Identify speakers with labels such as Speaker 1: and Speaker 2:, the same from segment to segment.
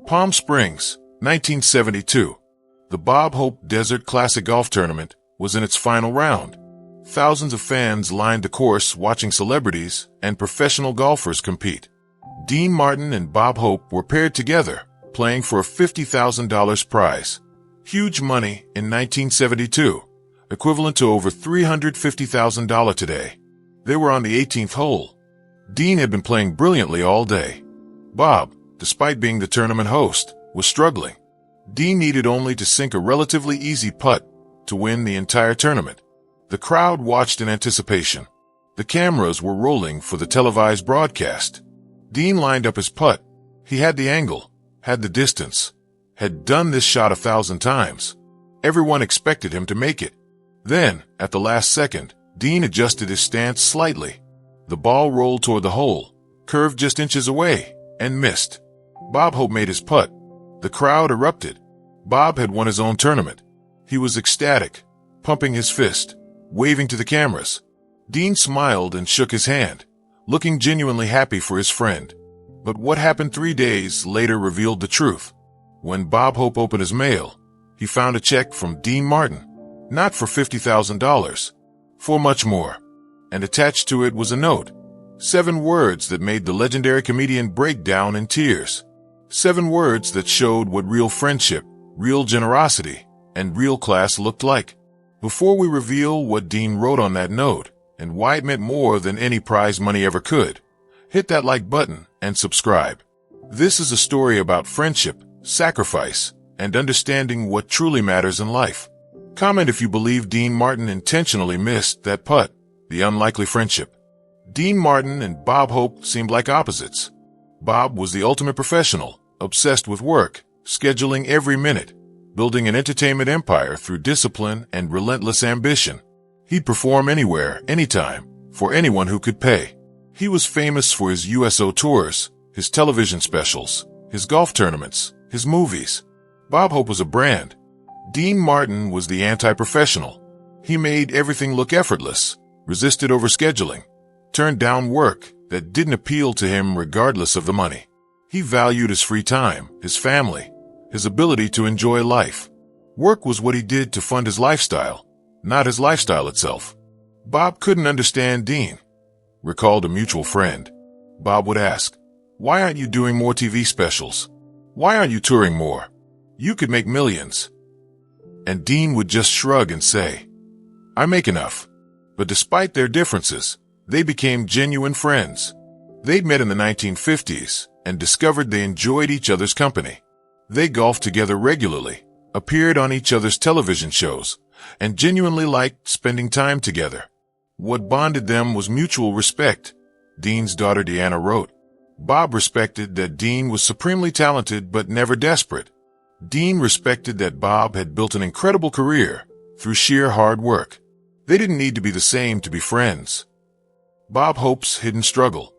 Speaker 1: Palm Springs, 1972. The Bob Hope Desert Classic Golf Tournament was in its final round. Thousands of fans lined the course watching celebrities and professional golfers compete. Dean Martin and Bob Hope were paired together, playing for a $50,000 prize. Huge money in 1972, equivalent to over $350,000 today. They were on the 18th hole. Dean had been playing brilliantly all day. Bob, despite being the tournament host, was struggling. Dean needed only to sink a relatively easy putt to win the entire tournament. The crowd watched in anticipation. The cameras were rolling for the televised broadcast. Dean lined up his putt. He had the angle, had the distance, had done this shot 1,000 times. Everyone expected him to make it. Then, at the last second, Dean adjusted his stance slightly. The ball rolled toward the hole, curved just inches away, and missed. Bob Hope made his putt. The crowd erupted. Bob had won his own tournament. He was ecstatic, pumping his fist, waving to the cameras. Dean smiled and shook his hand, looking genuinely happy for his friend. But what happened 3 days later revealed the truth. When Bob Hope opened his mail, he found a check from Dean Martin, not for $50,000, for much more. And attached to it was a note. 7 words that made the legendary comedian break down in tears. 7 words that showed what real friendship, real generosity, and real class looked like. Before we reveal what Dean wrote on that note, and why it meant more than any prize money ever could, hit that like button and subscribe. This is a story about friendship, sacrifice, and understanding what truly matters in life. Comment if you believe Dean Martin intentionally missed that putt, the unlikely friendship. Dean Martin and Bob Hope seemed like opposites. Bob was the ultimate professional, obsessed with work, scheduling every minute, building an entertainment empire through discipline and relentless ambition. He'd perform anywhere, anytime, for anyone who could pay. He was famous for his USO tours, his television specials, his golf tournaments, his movies. Bob Hope was a brand. Dean Martin was the anti-professional. He made everything look effortless, resisted overscheduling, turned down work that didn't appeal to him regardless of the money. He valued his free time, his family, his ability to enjoy life. Work was what he did to fund his lifestyle, not his lifestyle itself. Bob couldn't understand Dean. Recalled a mutual friend. Bob would ask, "Why aren't you doing more TV specials? Why aren't you touring more? You could make millions." And Dean would just shrug and say, "I make enough." But despite their differences, they became genuine friends. They'd met in the 1950s and discovered they enjoyed each other's company. They golfed together regularly, appeared on each other's television shows, and genuinely liked spending time together. What bonded them was mutual respect, Dean's daughter Deanna wrote. Bob respected that Dean was supremely talented but never desperate. Dean respected that Bob had built an incredible career through sheer hard work. They didn't need to be the same to be friends. Bob Hope's hidden struggle.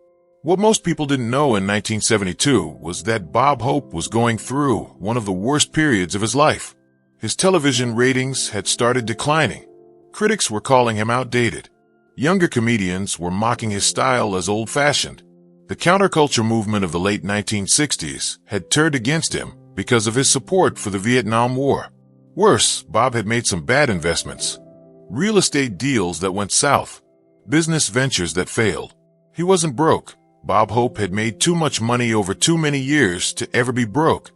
Speaker 1: What most people didn't know in 1972 was that Bob Hope was going through one of the worst periods of his life. His television ratings had started declining. Critics were calling him outdated. Younger comedians were mocking his style as old-fashioned. The counterculture movement of the late 1960s had turned against him because of his support for the Vietnam War. Worse, Bob had made some bad investments. Real estate deals that went south. Business ventures that failed. He wasn't broke. Bob Hope had made too much money over too many years to ever be broke.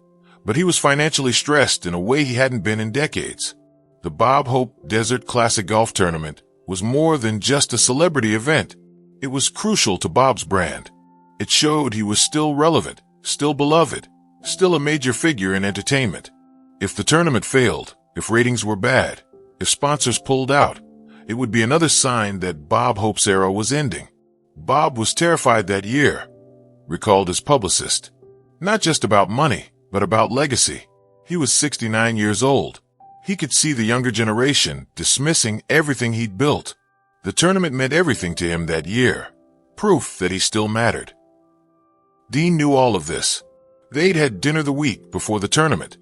Speaker 1: But he was financially stressed in a way he hadn't been in decades. The Bob Hope Desert Classic Golf Tournament was more than just a celebrity event. It was crucial to Bob's brand. It showed he was still relevant, still beloved, still a major figure in entertainment. If the tournament failed, if ratings were bad, if sponsors pulled out, it would be another sign that Bob Hope's era was ending. Bob was terrified that year, recalled his publicist. Not just about money, but about legacy. He was 69 years old. He could see the younger generation dismissing everything he'd built. The tournament meant everything to him that year, proof that he still mattered. Dean knew all of this. They'd had dinner the week before the tournament.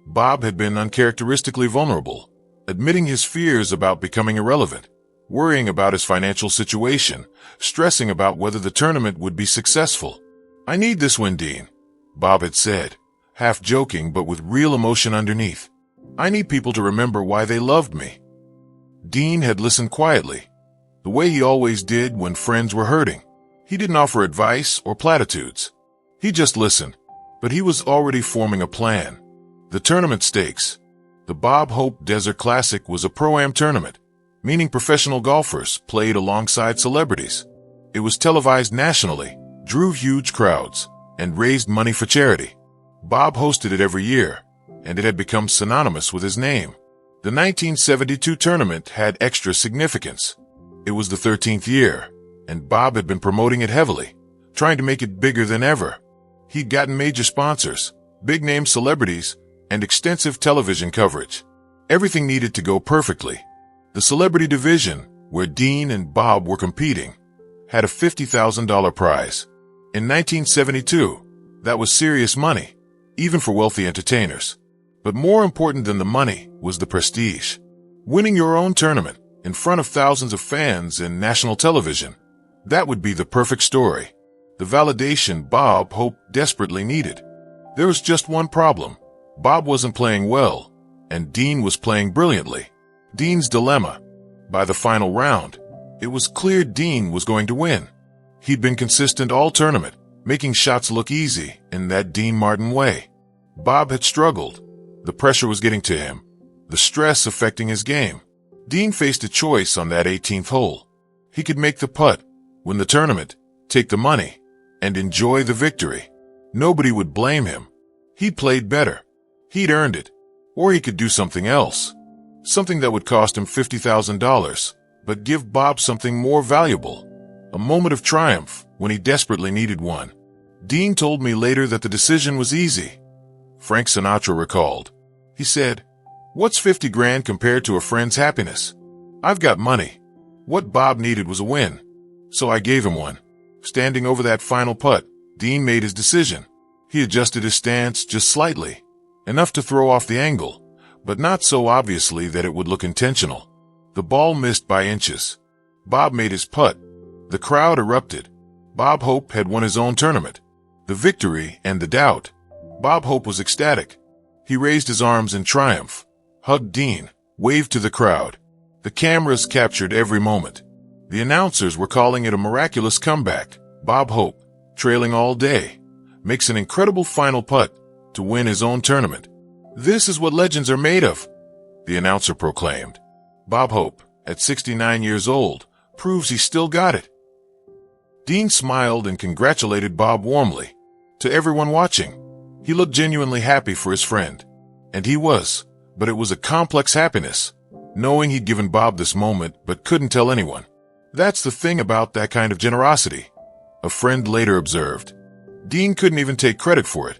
Speaker 1: Bob had been uncharacteristically vulnerable, admitting his fears about becoming irrelevant, worrying about his financial situation, stressing about whether the tournament would be successful. "I need this win, Dean," Bob had said, half joking but with real emotion underneath. "I need people to remember why they loved me." Dean had listened quietly, the way he always did when friends were hurting. He didn't offer advice or platitudes. He just listened, but he was already forming a plan. The tournament stakes. The Bob Hope Desert Classic was a pro-am tournament, meaning professional golfers played alongside celebrities. It was televised nationally, drew huge crowds, and raised money for charity. Bob hosted it every year, and it had become synonymous with his name. The 1972 tournament had extra significance. It was the 13th year, and Bob had been promoting it heavily, trying to make it bigger than ever. He'd gotten major sponsors, big-name celebrities, and extensive television coverage. Everything needed to go perfectly. The celebrity division, where Dean and Bob were competing, had a $50,000 prize. In 1972, that was serious money, even for wealthy entertainers. But more important than the money was the prestige. Winning your own tournament in front of thousands of fans and national television, that would be the perfect story. The validation Bob Hope desperately needed. There was just one problem. Bob wasn't playing well, and Dean was playing brilliantly. Dean's dilemma. By the final round, it was clear Dean was going to win. He'd been consistent all tournament, making shots look easy in that Dean Martin way. Bob had struggled. The pressure was getting to him, the stress affecting his game. Dean faced a choice on that 18th hole. He could make the putt, win the tournament, take the money, and enjoy the victory. Nobody would blame him. He'd played better. He'd earned it. Or he could do something else. Something that would cost him $50,000, but give Bob something more valuable. A moment of triumph when he desperately needed one. Dean told me later that the decision was easy. Frank Sinatra recalled. He said, "What's 50 grand compared to a friend's happiness? I've got money." What Bob needed was a win. So I gave him one. Standing over that final putt, Dean made his decision. He adjusted his stance just slightly, enough to throw off the angle, but not so obviously that it would look intentional. The ball missed by inches. Bob made his putt. The crowd erupted. Bob Hope had won his own tournament. The victory and the doubt. Bob Hope was ecstatic. He raised his arms in triumph, hugged Dean, waved to the crowd. The cameras captured every moment. The announcers were calling it a miraculous comeback. Bob Hope, trailing all day, makes an incredible final putt to win his own tournament. "This is what legends are made of," the announcer proclaimed. Bob Hope, at 69 years old, proves he still got it. Dean smiled and congratulated Bob warmly. To everyone watching, he looked genuinely happy for his friend. And he was, but it was a complex happiness, knowing he'd given Bob this moment but couldn't tell anyone. That's the thing about that kind of generosity, a friend later observed. Dean couldn't even take credit for it.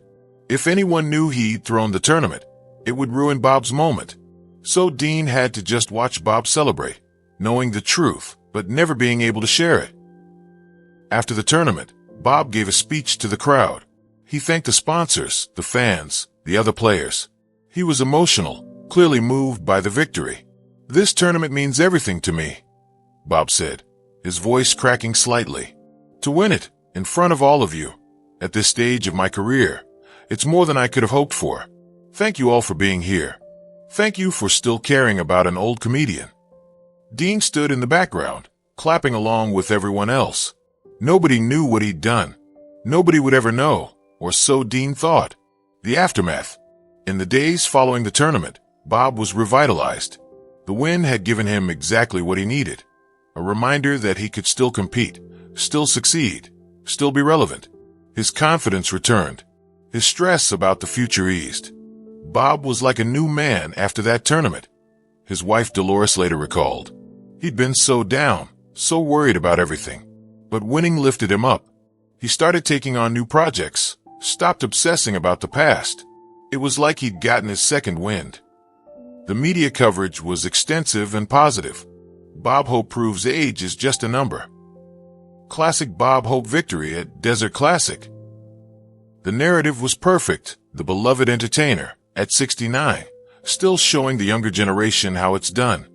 Speaker 1: If anyone knew he'd thrown the tournament, it would ruin Bob's moment. So Dean had to just watch Bob celebrate, knowing the truth, but never being able to share it. After the tournament, Bob gave a speech to the crowd. He thanked the sponsors, the fans, the other players. He was emotional, clearly moved by the victory. "This tournament means everything to me," Bob said, his voice cracking slightly. "To win it, in front of all of you, at this stage of my career, it's more than I could have hoped for. Thank you all for being here. Thank you for still caring about an old comedian." Dean stood in the background, clapping along with everyone else. Nobody knew what he'd done. Nobody would ever know, or so Dean thought. The aftermath. In the days following the tournament, Bob was revitalized. The win had given him exactly what he needed. A reminder that he could still compete, still succeed, still be relevant. His confidence returned. His stress about the future eased. Bob was like a new man after that tournament. His wife Dolores later recalled. He'd been so down, so worried about everything. But winning lifted him up. He started taking on new projects, stopped obsessing about the past. It was like he'd gotten his second wind. The media coverage was extensive and positive. Bob Hope proves age is just a number. Classic Bob Hope victory at Desert Classic. The narrative was perfect, the beloved entertainer, at 69, still showing the younger generation how it's done.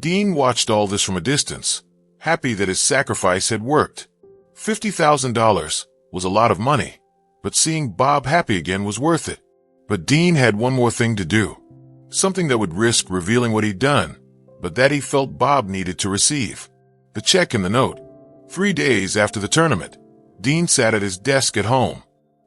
Speaker 1: Dean watched all this from a distance, happy that his sacrifice had worked. $50,000 was a lot of money, but seeing Bob happy again was worth it. But Dean had one more thing to do. Something that would risk revealing what he'd done, but that he felt Bob needed to receive. The check and the note. 3 days after the tournament, Dean sat at his desk at home.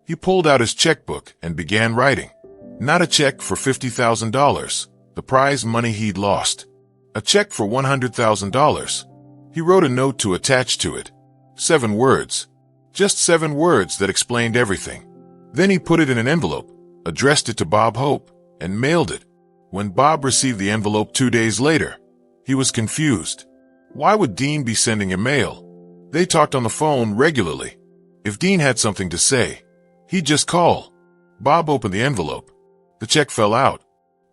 Speaker 1: He pulled out his checkbook and began writing. Not a check for $50,000, the prize money he'd lost. A check for $100,000. He wrote a note to attach to it. 7 words. Just 7 words that explained everything. Then he put it in an envelope, addressed it to Bob Hope, and mailed it. When Bob received the envelope 2 days later, he was confused. Why would Dean be sending him mail? They talked on the phone regularly. If Dean had something to say, he'd just call. Bob opened the envelope. The check fell out.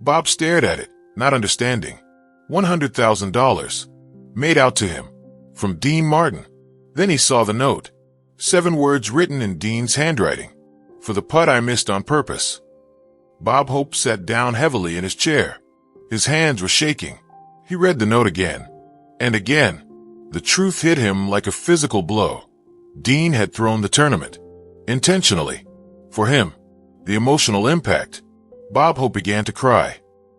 Speaker 1: Bob stared at it, not understanding. $100,000. Made out to him. From Dean Martin. Then he saw the note. 7 words written in Dean's handwriting. For the putt I missed on purpose. Bob Hope sat down heavily in his chair. His hands were shaking. He read the note again. And again. The truth hit him like a physical blow. Dean had thrown the tournament. Intentionally. For him. The emotional impact. Bob Hope began to cry.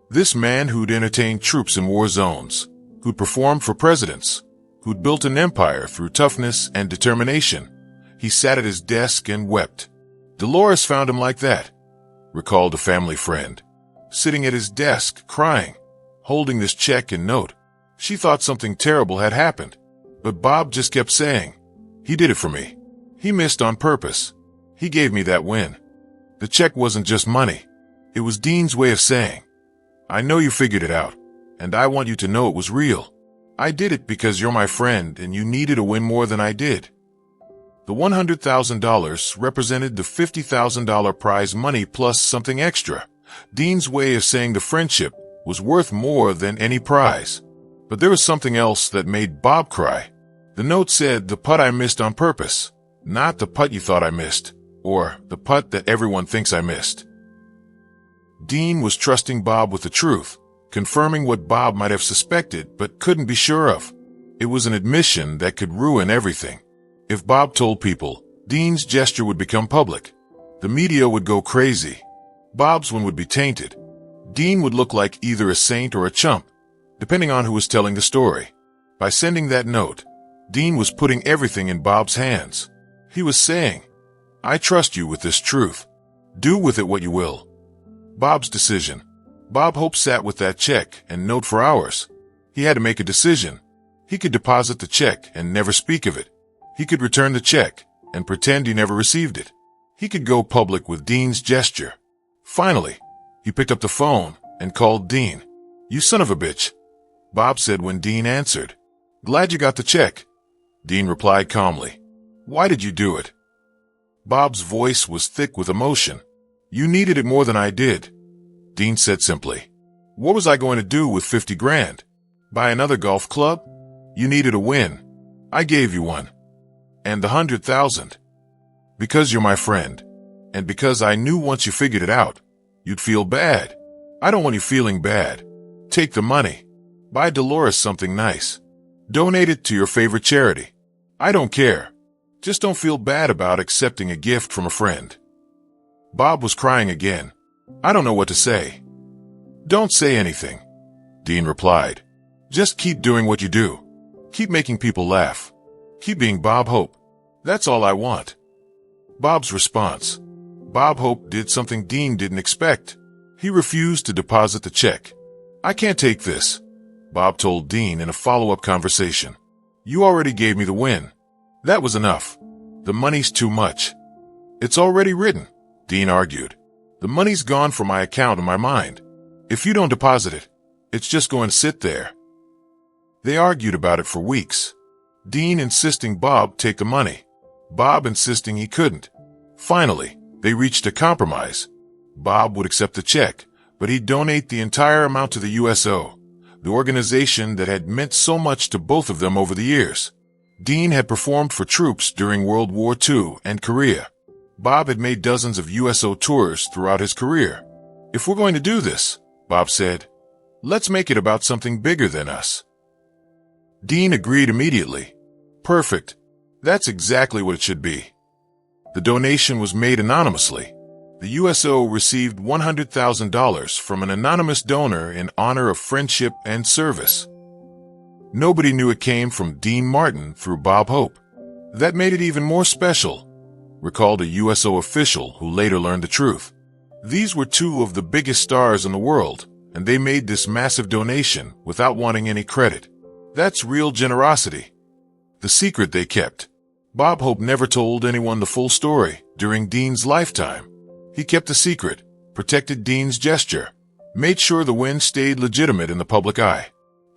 Speaker 1: This man who'd entertained troops in war zones, who'd performed for presidents, who'd built an empire through toughness and determination. He sat at his desk and wept. Dolores found him like that, recalled a family friend. Sitting at his desk, crying, holding this check and note. She thought something terrible had happened. But Bob just kept saying, he did it for me. He missed on purpose. He gave me that win. The check wasn't just money. It was Dean's way of saying, I know you figured it out, and I want you to know it was real. I did it because you're my friend and you needed a win more than I did. The $100,000 represented the $50,000 prize money plus something extra. Dean's way of saying the friendship was worth more than any prize. But there was something else that made Bob cry. The note said the putt I missed on purpose, not the putt you thought I missed, or the putt that everyone thinks I missed. Dean was trusting Bob with the truth, confirming what Bob might have suspected but couldn't be sure of. It was an admission that could ruin everything. If Bob told people, Dean's gesture would become public. The media would go crazy. Bob's one would be tainted. Dean would look like either a saint or a chump, depending on who was telling the story. By sending that note, Dean was putting everything in Bob's hands. He was saying, I trust you with this truth. Do with it what you will. Bob's decision. Bob Hope sat with that check and note for hours. He had to make a decision. He could deposit the check and never speak of it. He could return the check and pretend he never received it. He could go public with Dean's gesture. Finally, he picked up the phone and called Dean. You son of a bitch, Bob said when Dean answered. Glad you got the check. Dean replied calmly. Why did you do it? Bob's voice was thick with emotion. You needed it more than I did. Dean said simply. What was I going to do with 50 grand? Buy another golf club? You needed a win. I gave you one. And the 100,000. Because you're my friend. And because I knew once you figured it out, you'd feel bad. I don't want you feeling bad. Take the money. Buy Dolores something nice. Donate it to your favorite charity. I don't care. Just don't feel bad about accepting a gift from a friend. Bob was crying again. I don't know what to say. Don't say anything, Dean replied. Just keep doing what you do. Keep making people laugh. Keep being Bob Hope. That's all I want. Bob's response. Bob Hope did something Dean didn't expect. He refused to deposit the check. I can't take this, Bob told Dean in a follow-up conversation. You already gave me the win. That was enough. The money's too much. It's already written, Dean argued. The money's gone from my account in my mind. If you don't deposit it, it's just going to sit there. They argued about it for weeks. Dean insisting Bob take the money. Bob insisting he couldn't. Finally, they reached a compromise. Bob would accept the check, but he'd donate the entire amount to the USO, the organization that had meant so much to both of them over the years. Dean had performed for troops during World War II and Korea. Bob had made dozens of USO tours throughout his career. If we're going to do this, Bob said, let's make it about something bigger than us. Dean agreed immediately. Perfect. That's exactly what it should be. The donation was made anonymously. The USO received $100,000 from an anonymous donor in honor of friendship and service. Nobody knew it came from Dean Martin through Bob Hope. That made it even more special, recalled a USO official who later learned the truth. These were two of the biggest stars in the world, and they made this massive donation without wanting any credit. That's real generosity. The secret they kept. Bob Hope never told anyone the full story during Dean's lifetime. He kept a secret, protected Dean's gesture, made sure the win stayed legitimate in the public eye.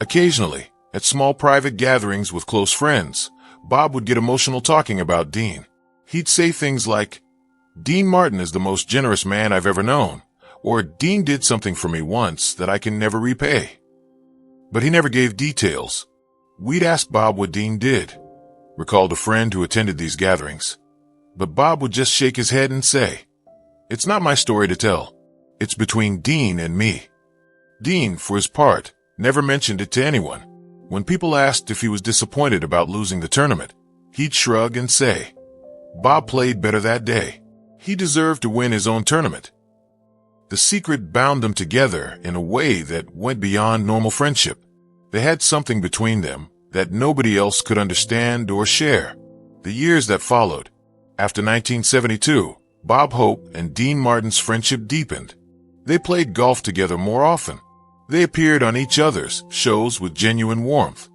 Speaker 1: Occasionally, at small private gatherings with close friends, Bob would get emotional talking about Dean. He'd say things like, "Dean Martin is the most generous man I've ever known," or "Dean did something for me once that I can never repay." But he never gave details. We'd ask Bob what Dean did, recalled a friend who attended these gatherings. But Bob would just shake his head and say, "It's not my story to tell. It's between Dean and me." Dean, for his part, never mentioned it to anyone. When people asked if he was disappointed about losing the tournament, he'd shrug and say, "Bob played better that day. He deserved to win his own tournament." The secret bound them together in a way that went beyond normal friendship. They had something between them that nobody else could understand or share. The years that followed, after 1972, Bob Hope and Dean Martin's friendship deepened. They played golf together more often. They appeared on each other's shows with genuine warmth.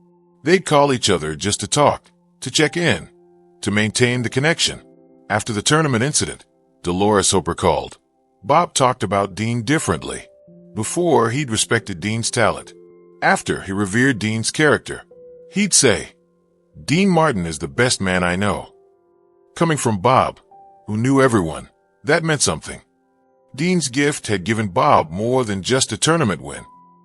Speaker 1: They'd call each other just to talk, to check in, to maintain the connection. After the tournament incident, Dolores Hope recalled, Bob talked about Dean differently. Before, he'd respected Dean's talent. After, he revered Dean's character. He'd say, "Dean Martin is the best man I know." Coming from Bob, who knew everyone, that meant something. Dean's gift had given Bob more than just a tournament win.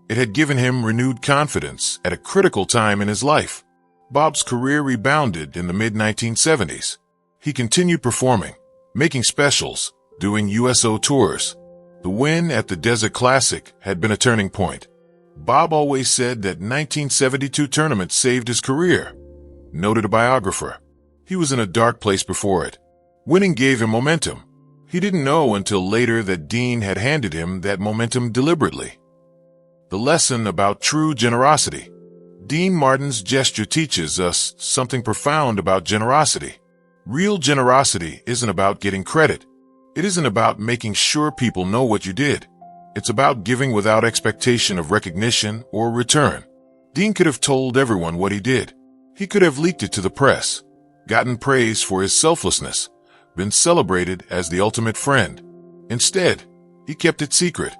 Speaker 1: It had given him renewed confidence at a critical time in his life. Bob's career rebounded in the mid-1970s. He continued performing, making specials, doing USO tours. The win at the Desert Classic had been a turning point. Bob always said that 1972 tournament saved his career, noted a biographer. He was in a dark place before it. Winning gave him momentum. He didn't know until later that Dean had handed him that momentum deliberately. The lesson about true generosity. Dean Martin's gesture teaches us something profound about generosity. Real generosity isn't about getting credit. It isn't about making sure people know what you did. It's about giving without expectation of recognition or return. Dean could have told everyone what he did. He could have leaked it to the press, gotten praise for his selflessness, been celebrated as the ultimate friend. Instead, he kept it secret,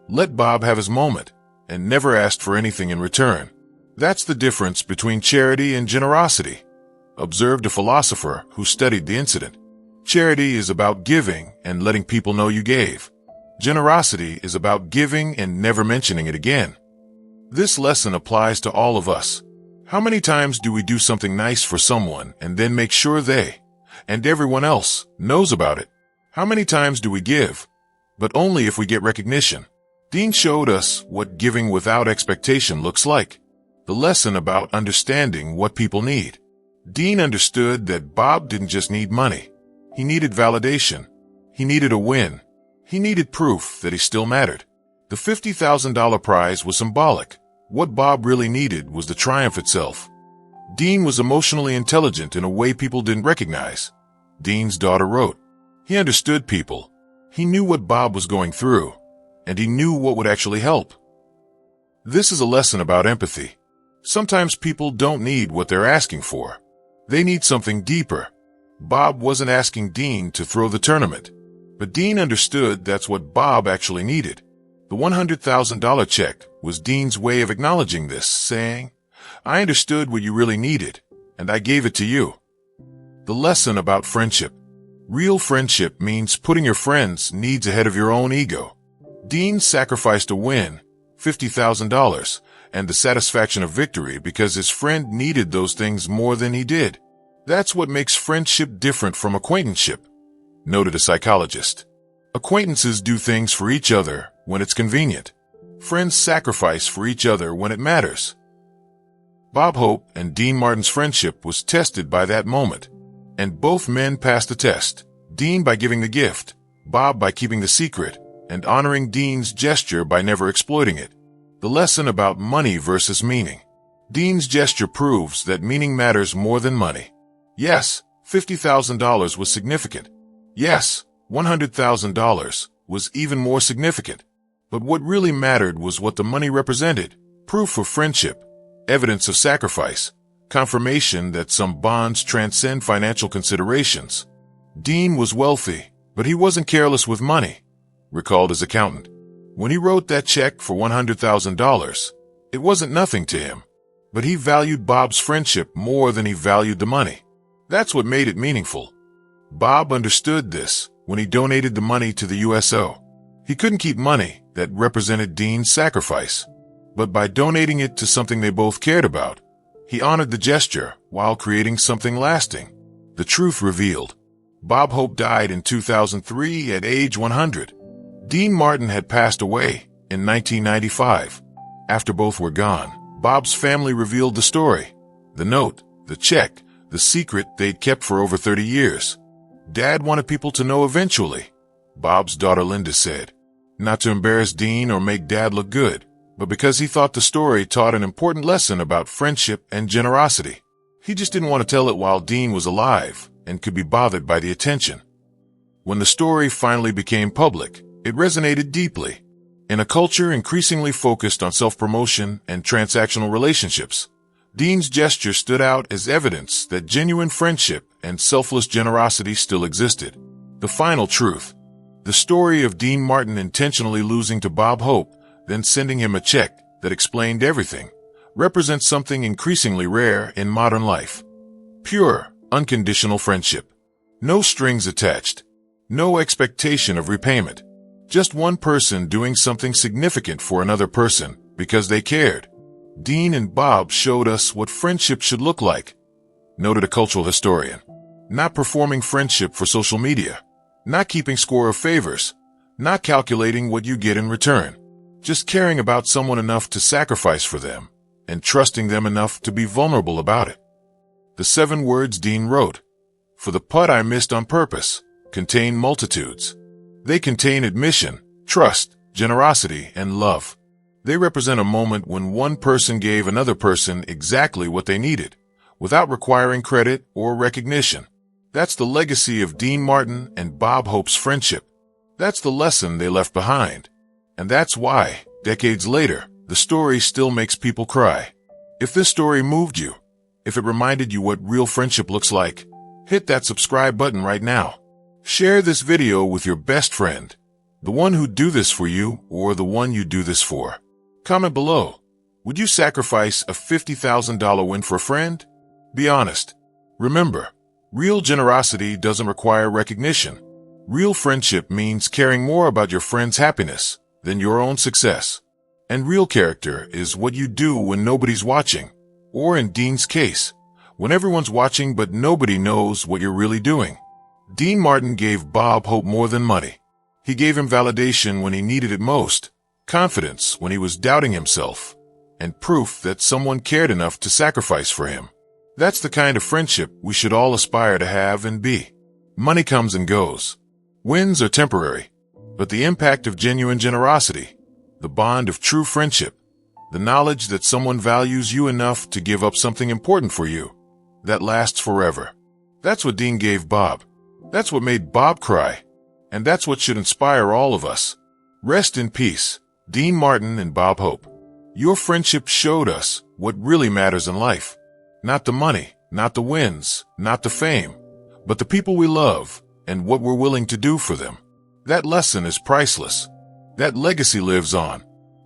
Speaker 1: let Bob have his moment, and never asked for anything in return. That's the difference between charity and generosity, observed a philosopher who studied the incident. Charity is about giving and letting people know you gave. Generosity is about giving and never mentioning it again. This lesson applies to all of us. How many times do we do something nice for someone and then make sure they, and everyone else, knows about it? How many times do we give, but only if we get recognition? Dean showed us what giving without expectation looks like. The lesson about understanding what people need. Dean understood that Bob didn't just need money. He needed validation. He needed a win. He needed proof that he still mattered. The $50,000 prize was symbolic. What Bob really needed was the triumph itself. Dean was emotionally intelligent in a way people didn't recognize. Dean's daughter wrote, he understood people. He knew what Bob was going through, and he knew what would actually help. This is a lesson about empathy. Sometimes people don't need what they're asking for. They need something deeper. Bob wasn't asking Dean to throw the tournament, but Dean understood that's what Bob actually needed. The $100,000 check was Dean's way of acknowledging this, saying, I understood what you really needed, and I gave it to you. The lesson about friendship. Real friendship means putting your friend's needs ahead of your own ego. Dean sacrificed a win, $50,000, and the satisfaction of victory because his friend needed those things more than he did. That's what makes friendship different from acquaintanceship, noted a psychologist. Acquaintances do things for each other when it's convenient. Friends sacrifice for each other when it matters. Bob Hope and Dean Martin's friendship was tested by that moment, and both men passed the test. Dean by giving the gift, Bob by keeping the secret, and honoring Dean's gesture by never exploiting it. The lesson about money versus meaning. Dean's gesture proves that meaning matters more than money. Yes, $50,000 was significant. Yes, $100,000 was even more significant. But what really mattered was what the money represented: proof of friendship, evidence of sacrifice, confirmation that some bonds transcend financial considerations. Dean was wealthy, but he wasn't careless with money, recalled his accountant. When he wrote that check for $100,000, it wasn't nothing to him, but he valued Bob's friendship more than he valued the money. That's what made it meaningful. Bob understood this when he donated the money to the USO. He couldn't keep money that represented Dean's sacrifice, but by donating it to something they both cared about, he honored the gesture while creating something lasting. The truth revealed. Bob Hope died in 2003 at age 100. Dean Martin had passed away in 1995. After both were gone, Bob's family revealed the story: the note, the check, the secret they'd kept for over 30 years. Dad wanted people to know eventually, Bob's daughter Linda said. Not to embarrass Dean or make Dad look good, but because he thought the story taught an important lesson about friendship and generosity. He just didn't want to tell it while Dean was alive and could be bothered by the attention. When the story finally became public, it resonated deeply. In a culture increasingly focused on self-promotion and transactional relationships, Dean's gesture stood out as evidence that genuine friendship and selfless generosity still existed. The final truth. The story of Dean Martin intentionally losing to Bob Hope, then sending him a check that explained everything, represents something increasingly rare in modern life. Pure, unconditional friendship. No strings attached. No expectation of repayment. Just one person doing something significant for another person because they cared. Dean and Bob showed us what friendship should look like, noted a cultural historian. Not performing friendship for social media. Not keeping score of favors. Not calculating what you get in return. Just caring about someone enough to sacrifice for them, and trusting them enough to be vulnerable about it. The 7 words Dean wrote, "For the putt I missed on purpose," contain multitudes. They contain admission, trust, generosity, and love. They represent a moment when one person gave another person exactly what they needed, without requiring credit or recognition. That's the legacy of Dean Martin and Bob Hope's friendship. That's the lesson they left behind. And that's why, decades later, the story still makes people cry. If this story moved you, if it reminded you what real friendship looks like, hit that subscribe button right now. Share this video with your best friend, the one who'd do this for you or the one you do this for. Comment below. Would you sacrifice a $50,000 win for a friend? Be honest. Remember, real generosity doesn't require recognition. Real friendship means caring more about your friend's happiness than your own success. And real character is what you do when nobody's watching, or in Dean's case, when everyone's watching but nobody knows what you're really doing. Dean Martin gave Bob Hope more than money. He gave him validation when he needed it most, confidence when he was doubting himself, and proof that someone cared enough to sacrifice for him. That's the kind of friendship we should all aspire to have and be. Money comes and goes. Wins are temporary, but the impact of genuine generosity, the bond of true friendship, the knowledge that someone values you enough to give up something important for you, that lasts forever. That's what Dean gave Bob. That's what made Bob cry. And that's what should inspire all of us. Rest in peace, Dean Martin and Bob Hope. Your friendship showed us what really matters in life. Not the money, not the wins, not the fame, but the people we love and what we're willing to do for them. That lesson is priceless. That legacy lives on.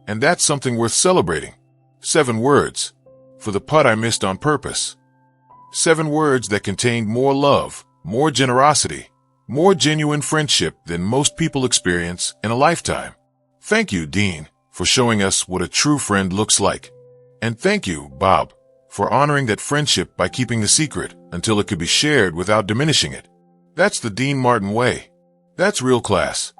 Speaker 1: And that's something worth celebrating. 7 words. For the putt I missed on purpose. 7 words that contained more love, more generosity, more genuine friendship than most people experience in a lifetime. Thank you, Dean, for showing us what a true friend looks like. And thank you, Bob, for honoring that friendship by keeping the secret until it could be shared without diminishing it. That's the Dean Martin way. That's real class.